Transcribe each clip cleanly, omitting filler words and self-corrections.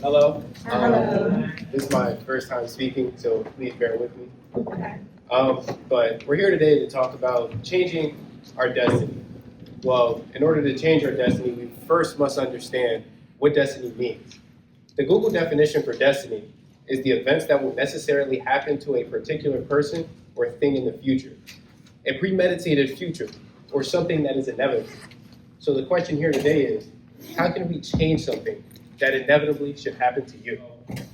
Hello. Hello. This is my first time speaking, so please bear with me. Okay. But we're here today to talk about changing our destiny. Well, in order to change our destiny, we first must understand what destiny means. The Google definition for destiny is the events that will necessarily happen to a particular person or thing in the future. A premeditated future, or something that is inevitable. So the question here today is, how can we change something that inevitably should happen to you?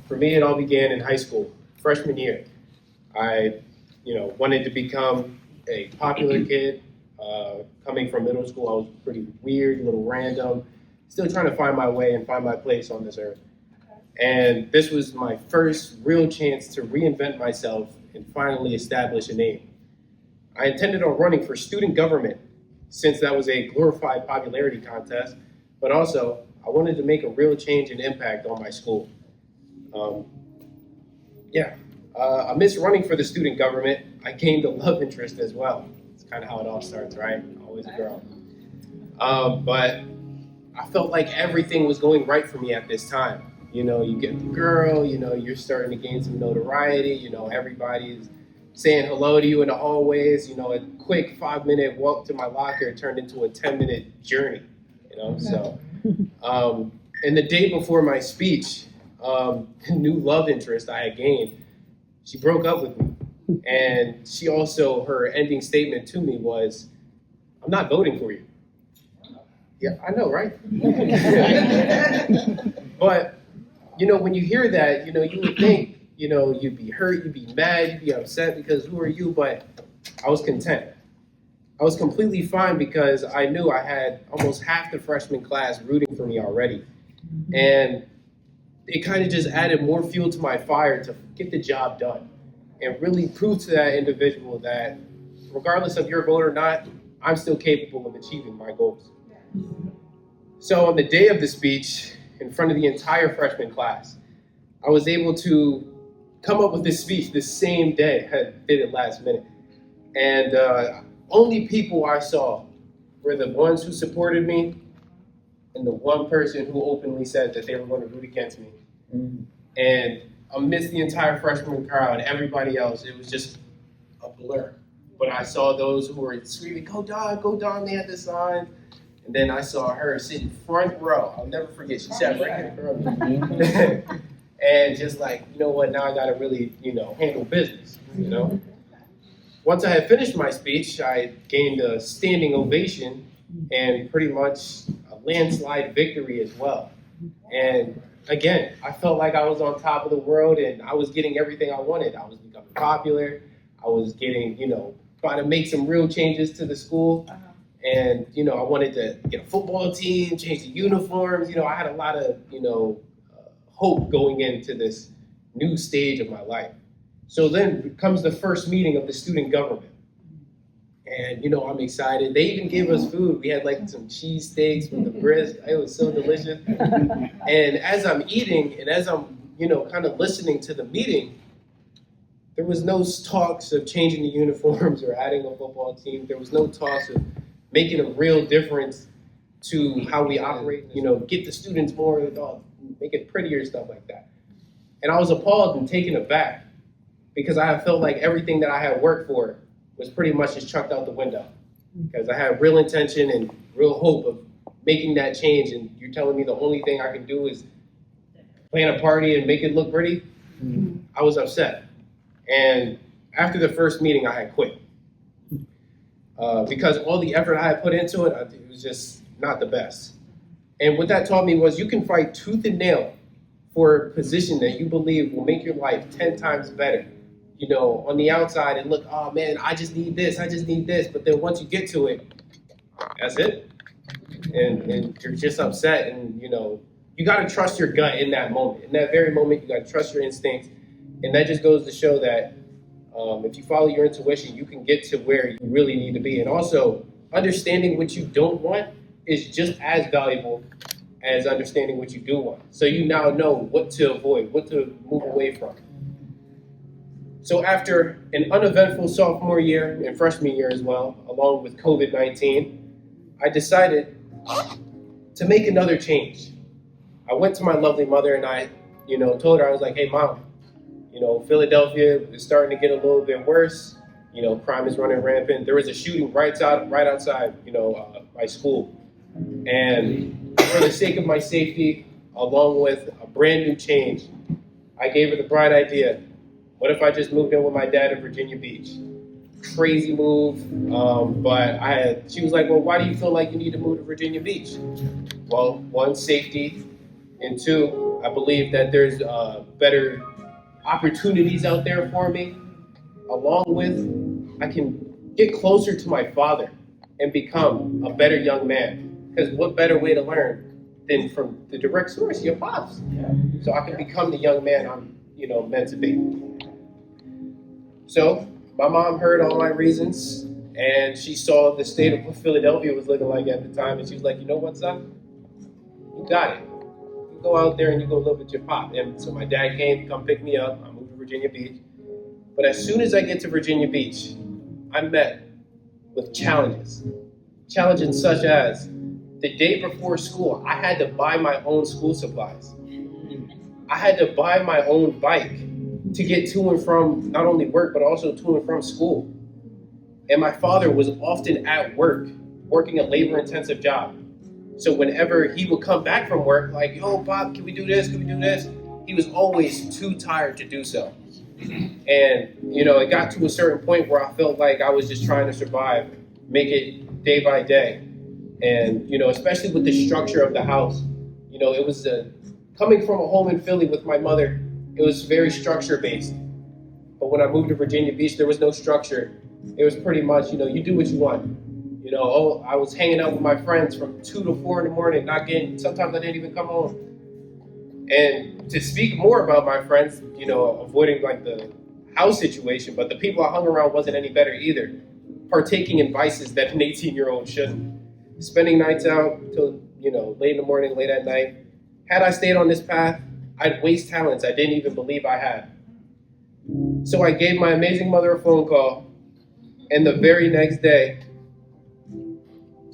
For me, it all began in high school, freshman year. I, wanted to become a popular kid. Coming from middle school, I was pretty weird, a little random, still trying to find my way and find my place on this earth. And this was my first real chance to reinvent myself and finally establish a name. I intended on running for student government, since that was a glorified popularity contest, but also I wanted to make a real change and impact on my school. Amidst running for the student government, I gained a love interest as well. It's kind of how it all starts, right? Always a girl. But I felt like everything was going right for me at this time. You get the girl, you're starting to gain some notoriety, everybody's saying hello to you in the hallways, a quick 5-minute walk to my locker turned into a 10-minute journey, so. And the day before my speech, the new love interest I had gained, she broke up with me. And she also, her ending statement to me was, "I'm not voting for you." Yeah, I know, right? But, when you hear that, you would think, you'd be hurt, you'd be mad, you'd be upset because who are you? But I was content. I was completely fine because I knew I had almost half the freshman class rooting for me already. And it kind of just added more fuel to my fire to get the job done and really prove to that individual that regardless of your vote or not, I'm still capable of achieving my goals. So on the day of the speech, in front of the entire freshman class, I was able to come up with this speech the same day. I did it last minute. And only people I saw were the ones who supported me and the one person who openly said that they were going to root against me. And amidst the entire freshman crowd, everybody else, it was just a blur. But I saw those who were screaming, "Go Don," they had the signs. And then I saw her sitting front row. I'll never forget, she sat right in front of me. And just like, you know what, now I gotta really, handle business, Once I had finished my speech, I gained a standing ovation and pretty much a landslide victory as well. And again, I felt like I was on top of the world and I was getting everything I wanted. I was becoming popular. I was getting, trying to make some real changes to the school. And, I wanted to get a football team, change the uniforms. I had a lot of, hope going into this new stage of my life. So then comes the first meeting of the student government. And, I'm excited. They even gave us food. We had like some cheesesteaks with the brisket. It was so delicious. And as I'm eating and as I'm, kind of listening to the meeting, there was no talks of changing the uniforms or adding a football team. There was no talks of making a real difference to how we operate, get the students more, make it prettier, stuff like that. And I was appalled and taken aback because I felt like everything that I had worked for was pretty much just chucked out the window. Because I had real intention and real hope of making that change, and you're telling me the only thing I can do is plan a party and make it look pretty? I was upset. And after the first meeting, I had quit. Because all the effort I had put into it, it was just not the best. And what that taught me was you can fight tooth and nail for a position that you believe will make your life 10 times better. On the outside and look, oh man, I just need this. But then once you get to it, that's it. And you're just upset. And, you got to trust your gut in that moment. In that very moment, you got to trust your instincts. And that just goes to show that if you follow your intuition, you can get to where you really need to be. And also, understanding what you don't want is just as valuable as understanding what you do want. So you now know what to avoid, what to move away from. So after an uneventful sophomore year and freshman year as well, along with COVID-19, I decided to make another change. I went to my lovely mother and I, told her, I was like, hey, Mom, Philadelphia is starting to get a little bit worse. Crime is running rampant. There was a shooting right outside, my school. And for the sake of my safety, along with a brand new change, I gave her the bright idea. What if I just moved in with my dad in Virginia Beach? Crazy move, but she was like, well, why do you feel like you need to move to Virginia Beach? Well, one, safety, and two, I believe that there's better opportunities out there for me, along with I can get closer to my father and become a better young man. Because what better way to learn than from the direct source, your pops? So I can become the young man I'm, meant to be. So my mom heard all my reasons, and she saw the state of what Philadelphia was looking like at the time, and she was like, you know what, son? You got it. You go out there and you go live with your pop. And so my dad came to come pick me up. I moved to Virginia Beach. But as soon as I get to Virginia Beach, I'm met with challenges. Challenges such as the day before school, I had to buy my own school supplies. I had to buy my own bike to get to and from not only work, but also to and from school. And my father was often at work, working a labor-intensive job. So whenever he would come back from work, like, yo, Bob, can we do this? Can we do this? He was always too tired to do so. And, it got to a certain point where I felt like I was just trying to survive, make it day by day. And, especially with the structure of the house, it was coming from a home in Philly with my mother, it was very structure-based. But when I moved to Virginia Beach, there was no structure. It was pretty much, you do what you want. I was hanging out with my friends from 2 to 4 in the morning, sometimes I didn't even come home. And to speak more about my friends, avoiding like the house situation, but the people I hung around wasn't any better either. Partaking in vices that an 18-year-old shouldn't. Spending nights out till, late in the morning, late at night. Had I stayed on this path, I'd waste talents I didn't even believe I had. So I gave my amazing mother a phone call, and the very next day,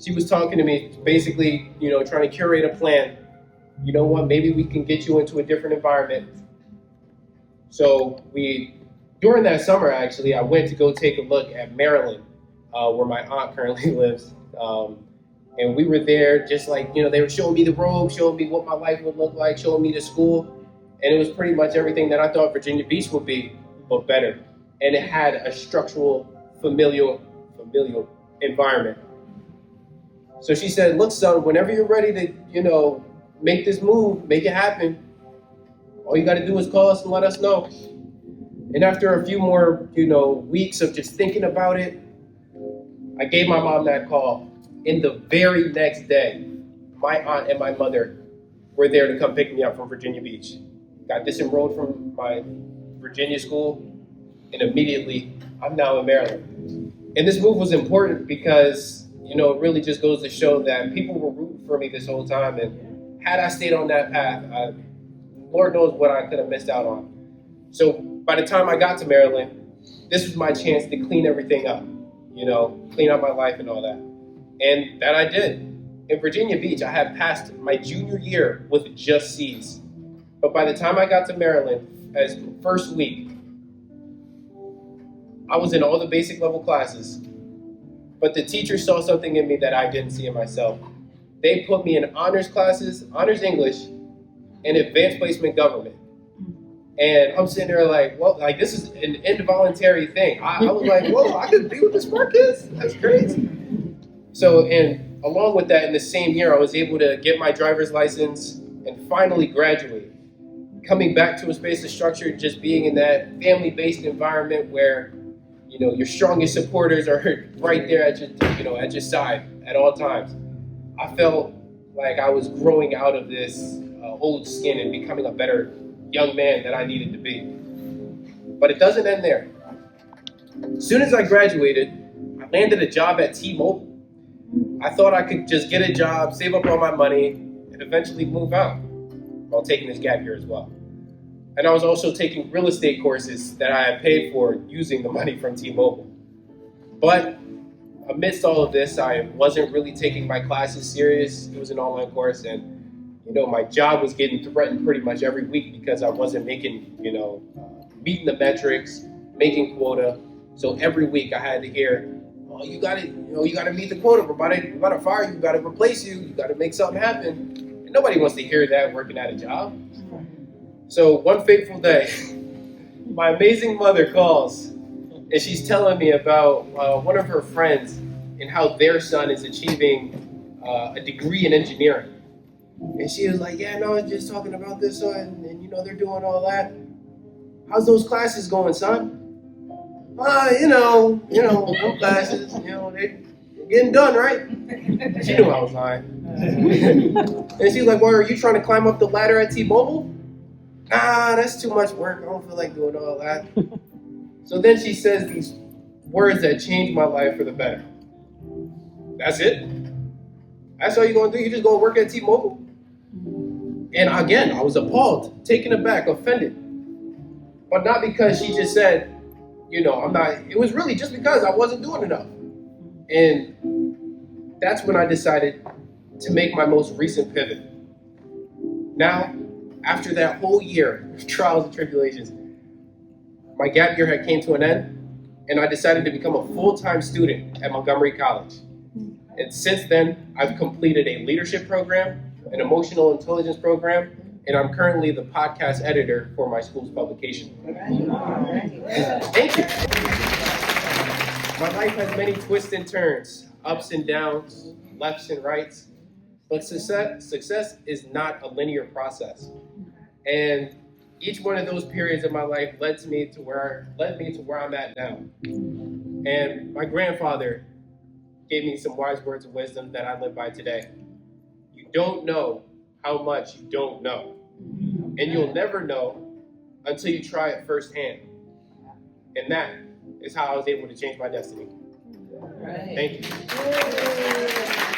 she was talking to me, basically, trying to curate a plan. You know what, maybe we can get you into a different environment. So during that summer, actually, I went to go take a look at Maryland, where my aunt currently lives. And we were there just like, they were showing me the ropes, showing me what my life would look like, showing me the school. And it was pretty much everything that I thought Virginia Beach would be, but better. And it had a structural, familial environment. So she said, look, son, whenever you're ready to, make this move, make it happen, all you got to do is call us and let us know. And after a few more, weeks of just thinking about it, I gave my mom that call. And the very next day, my aunt and my mother were there to come pick me up from Virginia Beach. Got disenrolled from my Virginia school, and immediately I'm now in Maryland. And this move was important because, it really just goes to show that people were rooting for me this whole time. And had I stayed on that path, Lord knows what I could have missed out on. So by the time I got to Maryland, this was my chance to clean everything up, clean up my life and all that. And that I did. In Virginia Beach, I had passed my junior year with just C's. But by the time I got to Maryland, as the first week, I was in all the basic level classes. But the teacher saw something in me that I didn't see in myself. They put me in honors classes, honors English, and advanced placement government. And I'm sitting there like, well, like this is an involuntary thing. I was like, whoa, I could do what this work is? That's crazy. So, and along with that, in the same year, I was able to get my driver's license and finally graduate. Coming back to a space of structure, just being in that family-based environment where, your strongest supporters are right there at your side at all times. I felt like I was growing out of this old skin and becoming a better young man that I needed to be. But it doesn't end there. As soon as I graduated, I landed a job at T-Mobile. I thought I could just get a job, save up all my money, and eventually move out while taking this gap year as well. And I was also taking real estate courses that I had paid for using the money from T-Mobile. But amidst all of this, I wasn't really taking my classes serious. It was an online course, and my job was getting threatened pretty much every week because I wasn't making, meeting the metrics, making quota. So every week I had to hear, oh, you got to meet the quota. We're about to fire you. We got to replace you. You got to make something happen. And nobody wants to hear that working at a job. So one fateful day, my amazing mother calls, and she's telling me about one of her friends and how their son is achieving a degree in engineering. And she was like, yeah, no, just talking about this son, and they're doing all that. How's those classes going, son? Them classes, they're getting done, right? She knew I was lying. And she's like, well, are you trying to climb up the ladder at T-Mobile? Nah, that's too much work. I don't feel like doing all that. So then she says these words that changed my life for the better. That's it? That's all you're going to do? You just going to work at T-Mobile? And again, I was appalled, taken aback, offended. But not because she just said, I'm not, it was really just because I wasn't doing enough. And that's when I decided to make my most recent pivot. Now, after that whole year of trials and tribulations, my gap year had came to an end, and I decided to become a full-time student at Montgomery College. And since then, I've completed a leadership program, an emotional intelligence program, and I'm currently the podcast editor for my school's publication. Thank you. My life has many twists and turns, ups and downs, lefts and rights, but success is not a linear process. And each one of those periods of my life led me to where I'm at now. And my grandfather gave me some wise words of wisdom that I live by today. You don't know how much you don't know. And you'll never know until you try it firsthand. And that is how I was able to change my destiny. Thank you.